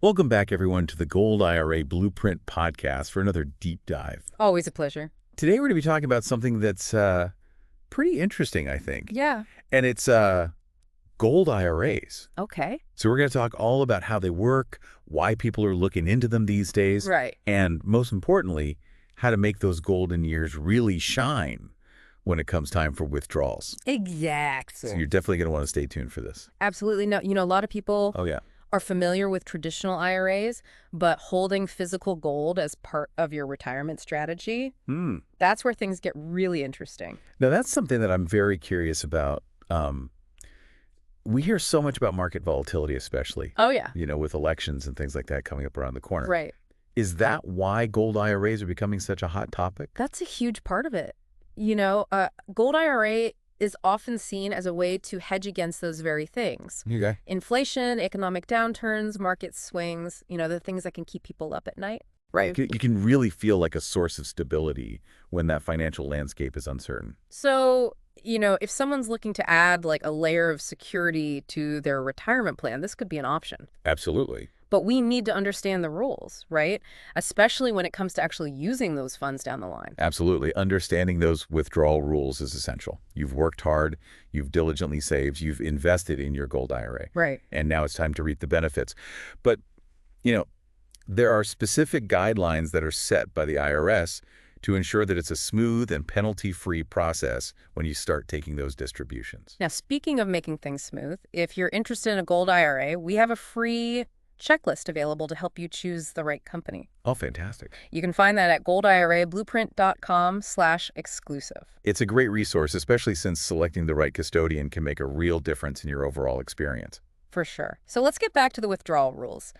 Welcome back, everyone, to the Gold IRA Blueprint podcast for another deep dive. Always a pleasure. Today, we're going to be talking about something that's pretty interesting, I think. Yeah. And it's gold IRAs. Okay. So we're going to talk all about how they work, why people are looking into them these days, Right. and most importantly, how to make those golden years really shine when it comes time for withdrawals. Exactly. So you're definitely going to want to stay tuned for this. Absolutely. No, a lot of people Oh, yeah. are familiar with traditional IRAs, but holding physical gold as part of your retirement strategy, that's where things get really interesting. Now, that's something that I'm very curious about. We hear so much about market volatility, especially, Oh, yeah. with elections and things like that coming up around the corner. Right. Is that why gold IRAs are becoming such a hot topic? That's a huge part of it. Gold IRA is often seen as a way to hedge against those very things. Okay. Inflation, economic downturns, market swings, the things that can keep people up at night. Right. You can really feel like a source of stability when that financial landscape is uncertain. So, if someone's looking to add like a layer of security to their retirement plan, this could be an option. Absolutely. But we need to understand the rules, right? Especially when it comes to actually using those funds down the line. Absolutely. Understanding those withdrawal rules is essential. You've worked hard, you've diligently saved, you've invested in your gold IRA. Right. And now it's time to reap the benefits. But, there are specific guidelines that are set by the IRS to ensure that it's a smooth and penalty-free process when you start taking those distributions. Now, speaking of making things smooth, if you're interested in a gold IRA, we have a free checklist available to help you choose the right company. Oh, fantastic. You can find that at goldirablueprint.com/exclusive. It's a great resource, especially since selecting the right custodian can make a real difference in your overall experience. For sure. So let's get back to the withdrawal rules.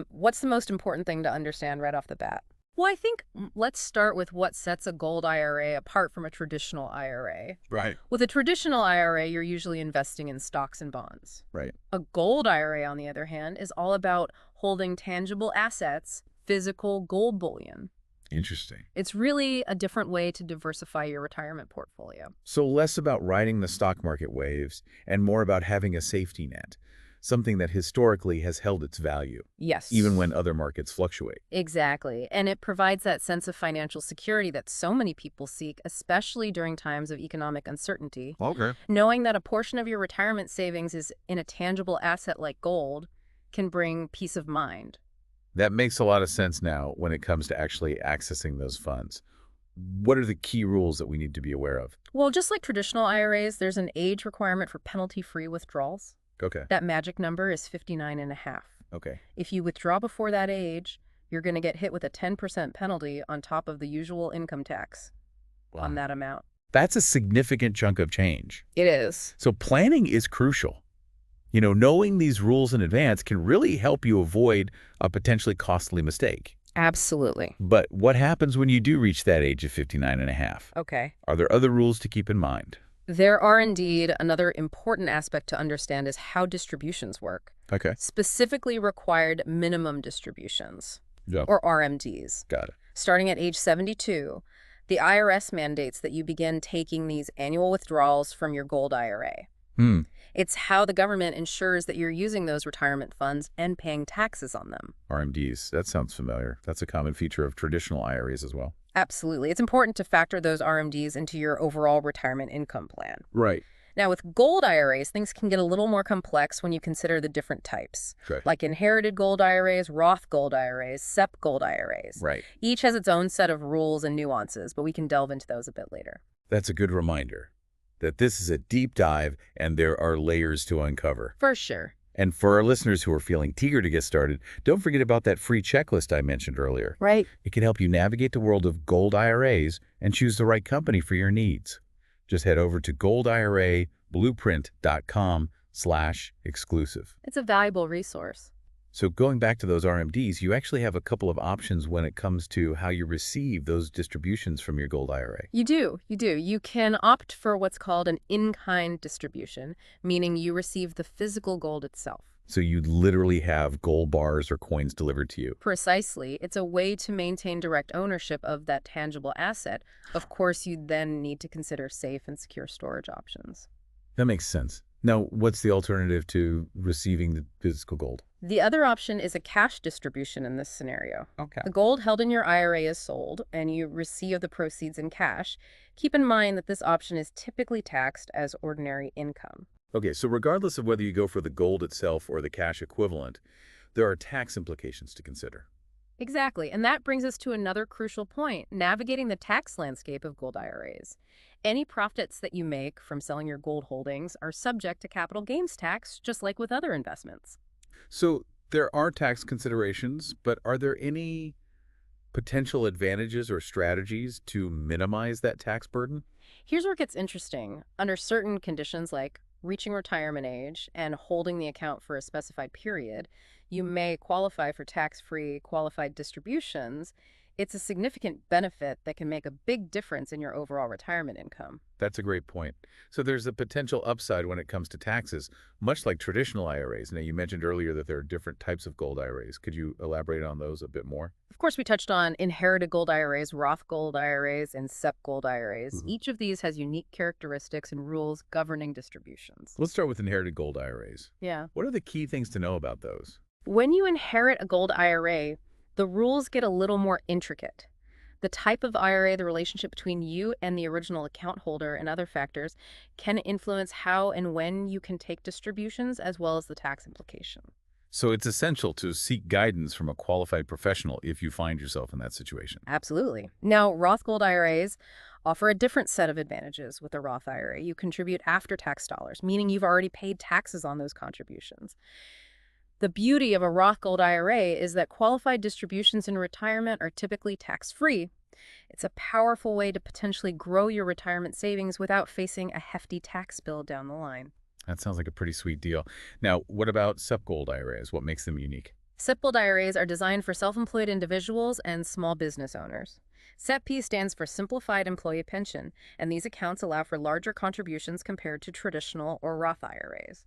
What's the most important thing to understand right off the bat? Well, I think let's start with what sets a gold IRA apart from a traditional IRA. Right. With a traditional IRA, you're usually investing in stocks and bonds. Right. A gold IRA, on the other hand, is all about holding tangible assets, physical gold bullion. Interesting. It's really a different way to diversify your retirement portfolio. So less about riding the stock market waves and more about having a safety net, something that historically has held its value, Yes. even when other markets fluctuate. Exactly. And it provides that sense of financial security that so many people seek, especially during times of economic uncertainty. Okay. Knowing that a portion of your retirement savings is in a tangible asset like gold can bring peace of mind. That makes a lot of sense now when it comes to actually accessing those funds. What are the key rules that we need to be aware of? Well, just like traditional IRAs, there's an age requirement for penalty-free withdrawals. Okay. That magic number is 59 and a half. Okay. If you withdraw before that age, you're going to get hit with a 10% penalty on top of the usual income tax on that amount. That's a significant chunk of change. It is. So planning is crucial. Knowing these rules in advance can really help you avoid a potentially costly mistake. Absolutely. But what happens when you do reach that age of 59 and a half? Okay. Are there other rules to keep in mind? There are indeed. Another important aspect to understand is how distributions work. Okay. Specifically required minimum distributions, Yeah. or RMDs. Got it. Starting at age 72, the IRS mandates that you begin taking these annual withdrawals from your gold IRA. It's how the government ensures that you're using those retirement funds and paying taxes on them. RMDs. That sounds familiar. That's a common feature of traditional IRAs as well. Absolutely. It's important to factor those RMDs into your overall retirement income plan. Right. Now, with gold IRAs, things can get a little more complex when you consider the different types, Okay. like inherited gold IRAs, Roth gold IRAs, SEP gold IRAs. Right. Each has its own set of rules and nuances, but we can delve into those a bit later. That's a good reminder that this is a deep dive and there are layers to uncover. For sure. And for our listeners who are feeling eager to get started, don't forget about that free checklist I mentioned earlier. Right. It can help you navigate the world of gold IRAs and choose the right company for your needs. Just head over to goldirablueprint.com/exclusive. It's a valuable resource. So going back to those RMDs, you actually have a couple of options when it comes to how you receive those distributions from your gold IRA. You do. You can opt for what's called an in-kind distribution, meaning you receive the physical gold itself. So you literally have gold bars or coins delivered to you. Precisely. It's a way to maintain direct ownership of that tangible asset. Of course, you then need to consider safe and secure storage options. That makes sense. Now, what's the alternative to receiving the physical gold? The other option is a cash distribution in this scenario. Okay. The gold held in your IRA is sold, and you receive the proceeds in cash. Keep in mind that this option is typically taxed as ordinary income. Okay, so regardless of whether you go for the gold itself or the cash equivalent, there are tax implications to consider. Exactly, and that brings us to another crucial point, navigating the tax landscape of gold IRAs. Any profits that you make from selling your gold holdings are subject to capital gains tax, just like with other investments. So there are tax considerations, but are there any potential advantages or strategies to minimize that tax burden? Here's where it gets interesting. Under certain conditions like reaching retirement age and holding the account for a specified period, you may qualify for tax-free qualified distributions. It's a significant benefit that can make a big difference in your overall retirement income. That's a great point. So there's a potential upside when it comes to taxes, much like traditional IRAs. Now, you mentioned earlier that there are different types of gold IRAs. Could you elaborate on those a bit more? Of course, we touched on inherited gold IRAs, Roth gold IRAs, and SEP gold IRAs. Mhm. Each of these has unique characteristics and rules governing distributions. Let's start with inherited gold IRAs. Yeah. What are the key things to know about those? When you inherit a gold IRA, the rules get a little more intricate. The type of IRA, the relationship between you and the original account holder, and other factors can influence how and when you can take distributions as well as the tax implication. So it's essential to seek guidance from a qualified professional if you find yourself in that situation. Absolutely. Now, Roth Gold IRAs offer a different set of advantages with a Roth IRA. You contribute after tax dollars, meaning you've already paid taxes on those contributions. The beauty of a Roth Gold IRA is that qualified distributions in retirement are typically tax-free. It's a powerful way to potentially grow your retirement savings without facing a hefty tax bill down the line. That sounds like a pretty sweet deal. Now, what about SEP gold IRAs? What makes them unique? SEP Gold IRAs are designed for self-employed individuals and small business owners. SEP-P stands for Simplified Employee Pension, and these accounts allow for larger contributions compared to traditional or Roth IRAs.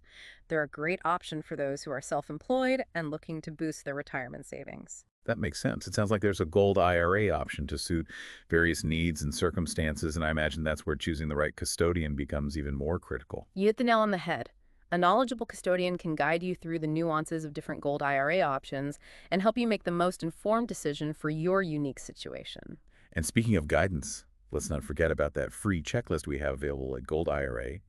They're a great option for those who are self-employed and looking to boost their retirement savings. That makes sense. It sounds like there's a gold IRA option to suit various needs and circumstances, and I imagine that's where choosing the right custodian becomes even more critical. You hit the nail on the head. A knowledgeable custodian can guide you through the nuances of different gold IRA options and help you make the most informed decision for your unique situation. And speaking of guidance, let's not forget about that free checklist we have available at Gold IRA,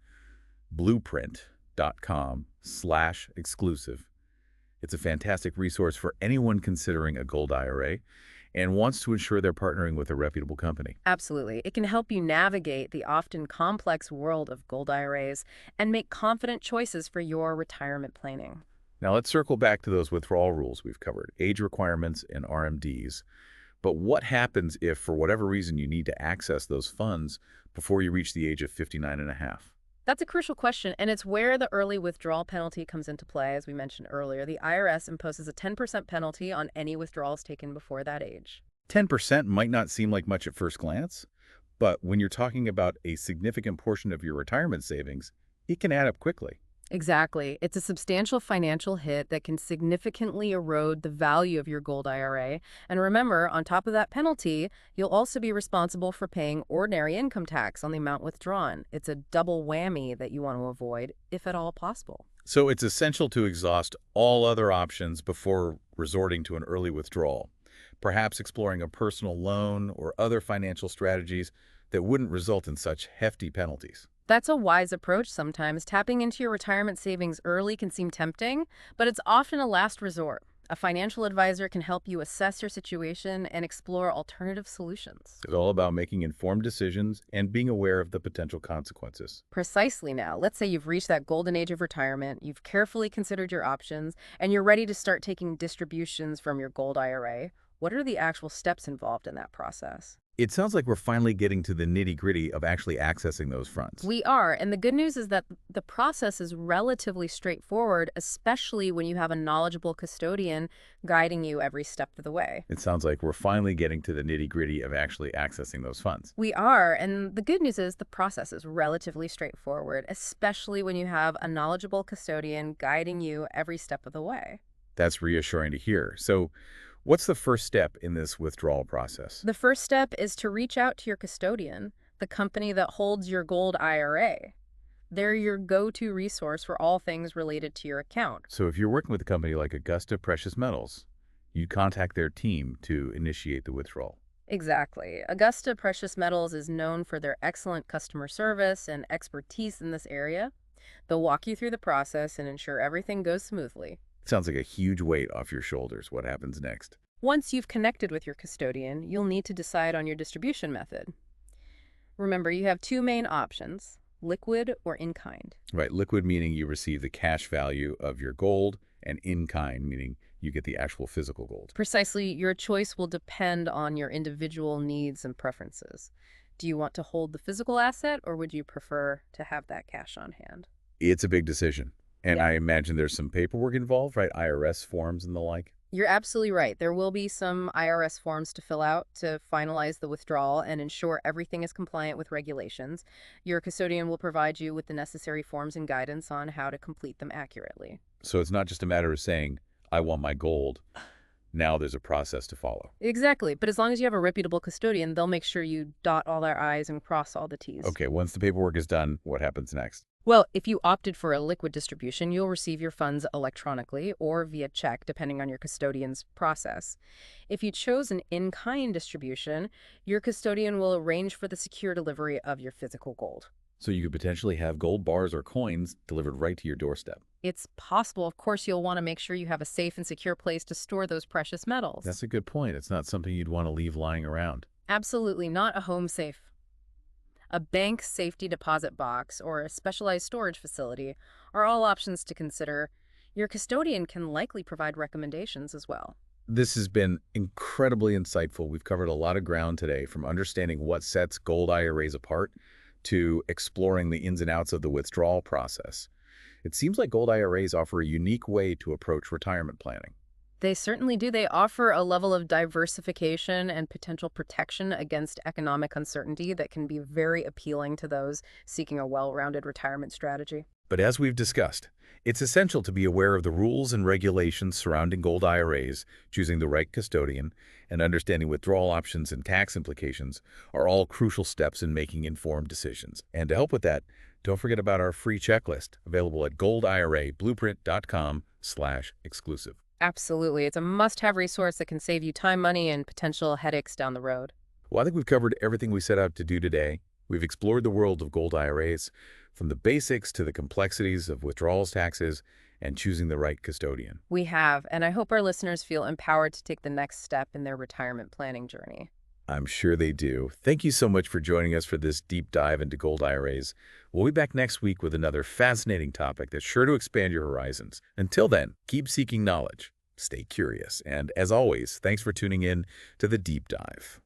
blueprint.com/exclusive. It's a fantastic resource for anyone considering a Gold IRA and wants to ensure they're partnering with a reputable company. Absolutely. It can help you navigate the often complex world of gold IRAs and make confident choices for your retirement planning. Now let's circle back to those withdrawal rules we've covered, age requirements and RMDs. But what happens if, for whatever reason, you need to access those funds before you reach the age of 59 and a half? That's a crucial question, and it's where the early withdrawal penalty comes into play. As we mentioned earlier, the IRS imposes a 10% penalty on any withdrawals taken before that age. 10% might not seem like much at first glance, but when you're talking about a significant portion of your retirement savings, it can add up quickly. Exactly. It's a substantial financial hit that can significantly erode the value of your gold IRA. And remember, on top of that penalty, you'll also be responsible for paying ordinary income tax on the amount withdrawn. It's a double whammy that you want to avoid, if at all possible. So it's essential to exhaust all other options before resorting to an early withdrawal, perhaps exploring a personal loan or other financial strategies that wouldn't result in such hefty penalties. That's a wise approach sometimes. Tapping into your retirement savings early can seem tempting, but it's often a last resort. A financial advisor can help you assess your situation and explore alternative solutions. It's all about making informed decisions and being aware of the potential consequences. Precisely now. Let's say you've reached that golden age of retirement, you've carefully considered your options, and you're ready to start taking distributions from your gold IRA. What are the actual steps involved in that process? It sounds like we're finally getting to the nitty-gritty of actually accessing those funds. We are, and the good news is that the process is relatively straightforward, especially when you have a knowledgeable custodian guiding you every step of the way. It sounds like we're finally getting to the nitty-gritty of actually accessing those funds. We are, and the good news is the process is relatively straightforward, especially when you have a knowledgeable custodian guiding you every step of the way. That's reassuring to hear. So, what's the first step in this withdrawal process? The first step is to reach out to your custodian, the company that holds your gold IRA. They're your go-to resource for all things related to your account. So if you're working with a company like Augusta Precious Metals, you'd contact their team to initiate the withdrawal. Exactly. Augusta Precious Metals is known for their excellent customer service and expertise in this area. They'll walk you through the process and ensure everything goes smoothly. Sounds like a huge weight off your shoulders. What happens next? Once you've connected with your custodian, you'll need to decide on your distribution method. Remember, you have two main options, liquid or in-kind. Right, liquid meaning you receive the cash value of your gold, and in-kind meaning you get the actual physical gold. Precisely, your choice will depend on your individual needs and preferences. Do you want to hold the physical asset, or would you prefer to have that cash on hand? It's a big decision. And Yeah. I imagine there's some paperwork involved, right? IRS forms and the like. You're absolutely right. There will be some IRS forms to fill out to finalize the withdrawal and ensure everything is compliant with regulations. Your custodian will provide you with the necessary forms and guidance on how to complete them accurately. So it's not just a matter of saying, I want my gold. Now there's a process to follow. Exactly. But as long as you have a reputable custodian, they'll make sure you dot all their I's and cross all the T's. Okay, once the paperwork is done, what happens next? Well, if you opted for a liquid distribution, you'll receive your funds electronically or via check, depending on your custodian's process. If you chose an in-kind distribution, your custodian will arrange for the secure delivery of your physical gold. So you could potentially have gold bars or coins delivered right to your doorstep. It's possible, of course, you'll want to make sure you have a safe and secure place to store those precious metals. That's a good point. It's not something you'd want to leave lying around. Absolutely not a home safe. A bank safety deposit box or a specialized storage facility are all options to consider. Your custodian can likely provide recommendations as well. This has been incredibly insightful. We've covered a lot of ground today, from understanding what sets gold IRAs apart to exploring the ins and outs of the withdrawal process. It seems like gold IRAs offer a unique way to approach retirement planning. They certainly do. They offer a level of diversification and potential protection against economic uncertainty that can be very appealing to those seeking a well-rounded retirement strategy. But as we've discussed, it's essential to be aware of the rules and regulations surrounding gold IRAs. Choosing the right custodian and understanding withdrawal options and tax implications are all crucial steps in making informed decisions. And to help with that, don't forget about our free checklist available at goldirablueprint.com/exclusive. Absolutely. It's a must-have resource that can save you time, money, and potential headaches down the road. Well, I think we've covered everything we set out to do today. We've explored the world of gold IRAs, from the basics to the complexities of withdrawals taxes and choosing the right custodian. We have, and I hope our listeners feel empowered to take the next step in their retirement planning journey. I'm sure they do. Thank you so much for joining us for this deep dive into gold IRAs. We'll be back next week with another fascinating topic that's sure to expand your horizons. Until then, keep seeking knowledge, stay curious, and as always, thanks for tuning in to The Deep Dive.